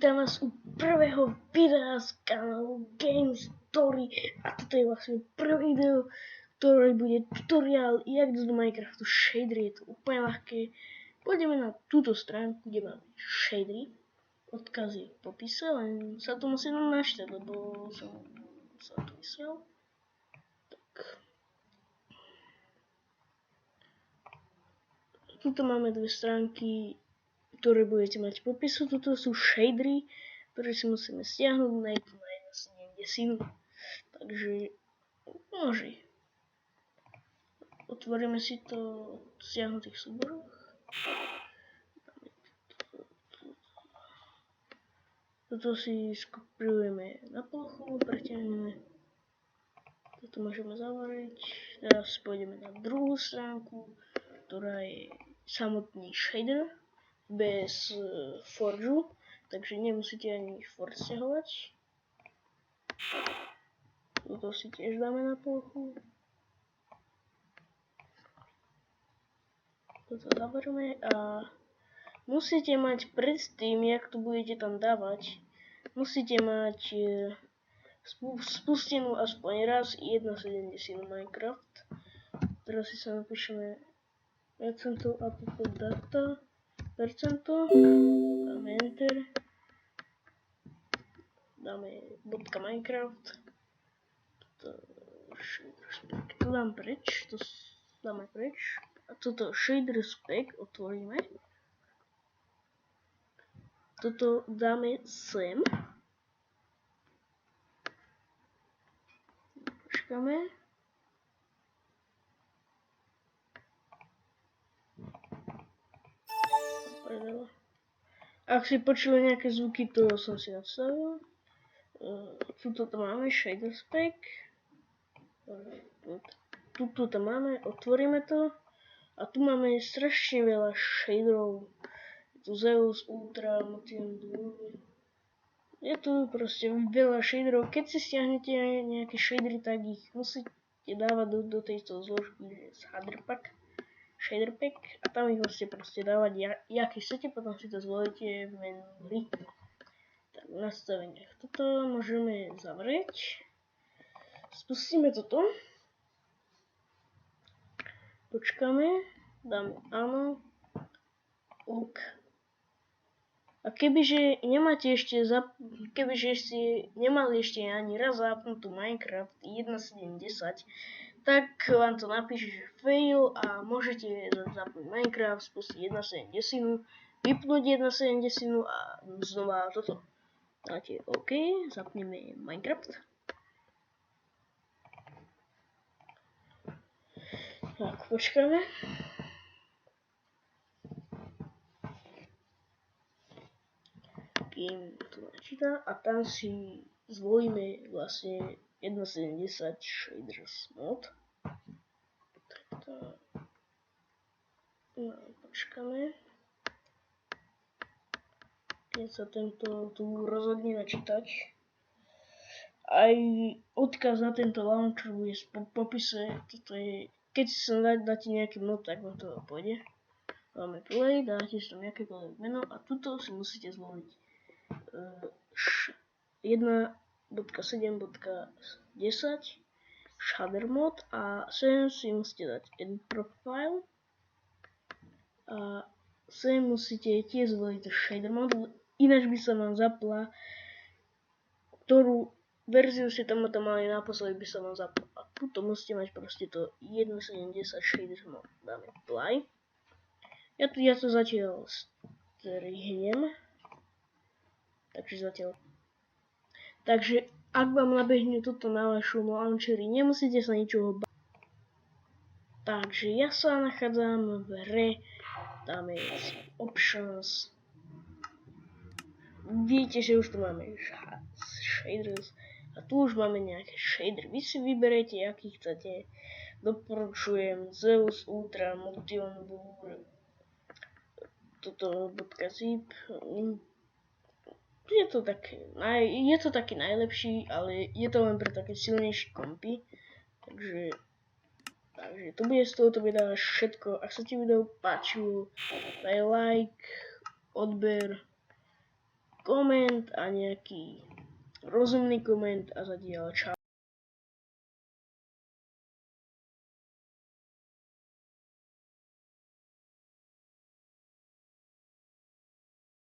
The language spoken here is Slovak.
Vítam vás u prvého videa z kanálu Game Story a toto je vlastne prvý video, ktorý bude tutoriál, jak do Minecraftu shadery. Je to úplne ľahké. Pôjdeme na túto stránku, kde máme shadery. Odkaz je v popise, len sa to musím načítať, lebo som sa to myslel. Tak. Tuto máme dve stránky, ktoré budete mať v popisu. Toto sú shadery, ktoré si musíme stiahnuť na 1.70. Takže môže. Otvoríme si to v stiahnutých súboroch. Toto si skopírujeme na plochu, pretiahneme. Toto môžeme zavrieť. Teraz pôjdeme na druhú stránku, ktorá je samotný shader bez forgeu, takže nemusíte ani forge stiahovať. Toto si tiež dáme na plochu. Toto zavrieme a musíte mať pred tým, jak to budete tam dávať, musíte mať spustenú aspoň raz 1.70 Minecraft. Teraz si sa napíšeme percento app data percento, dáme enter, dáme .minecraft, to dám preč, to dáme preč a toto shader spec otvoríme, toto dáme sem, počkáme. Ak si počuli nejaké zvuky, to som si nastavil. Tuto to máme, shader spec. Tuto to máme, otvoríme to. A tu máme strašne veľa shaderov. Je tu Zeus, Ultra, Motion Blue. Je tu proste veľa shaderov. Keď si stiahnete nejaké shadery, tak ich musíte dávať do tejto zložky z Shader Pack a tam ich musíte proste dávať, aký chcete, potom si to zvolíte v menu hry. Tak v nastaveniach toto môžeme zavrieť. Spustíme toto. Počkáme, dáme áno, OK. A kebyže ste nemali ešte ani raz zapnutú Minecraft 1.7.10, tak vám to napíše, že fail a môžete zapnúť Minecraft, spustiť 1.7, vypnúť 1.7 a znova toto. Dáte OK, zapneme Minecraft. Tak, počkáme. Kým to načíta a tam si zvolíme vlastne 1.7.10 shaders mod. Takto. No, počkáme. Keď sa tento tu rozhodne načítať. Aj odkaz na tento launcher bude v popise. Toto je, keď si sa dáte nejaký mod, tak vám to pôjde. Máme play, dáte si tam nejakékoľvek meno a tuto si musíte zvoliť 1.7.10 shader mod a sem si musíte dať edit profile a sem musíte tiež zvoliť shader mod, ináč by sa vám zapla, ktorú verziu ste tam mali naposledy, by sa vám zapla. A tuto musíte mať proste to 1.7.10 shader mod. Dáme play. Ja to zatiaľ strihnem. Takže ak vám nabehne toto na vašom launcheri, nemusíte sa ničoho báť. Takže ja sa nachádzam v hre, dáme options. Vidíte, že už tu máme shaders a tu už máme nejaké shadery. Vy si vyberete, aký chcete. Doporučujem Zeus, Ultra, Motion Blue, toto .zip. Je to taký najlepší, ale je to len pre také silnejšie kompy. Takže to bude z tohoto videa všetko. Ak sa ti video páčilo, daj like, odber koment a nejaký rozumný koment a zatiaľ čau.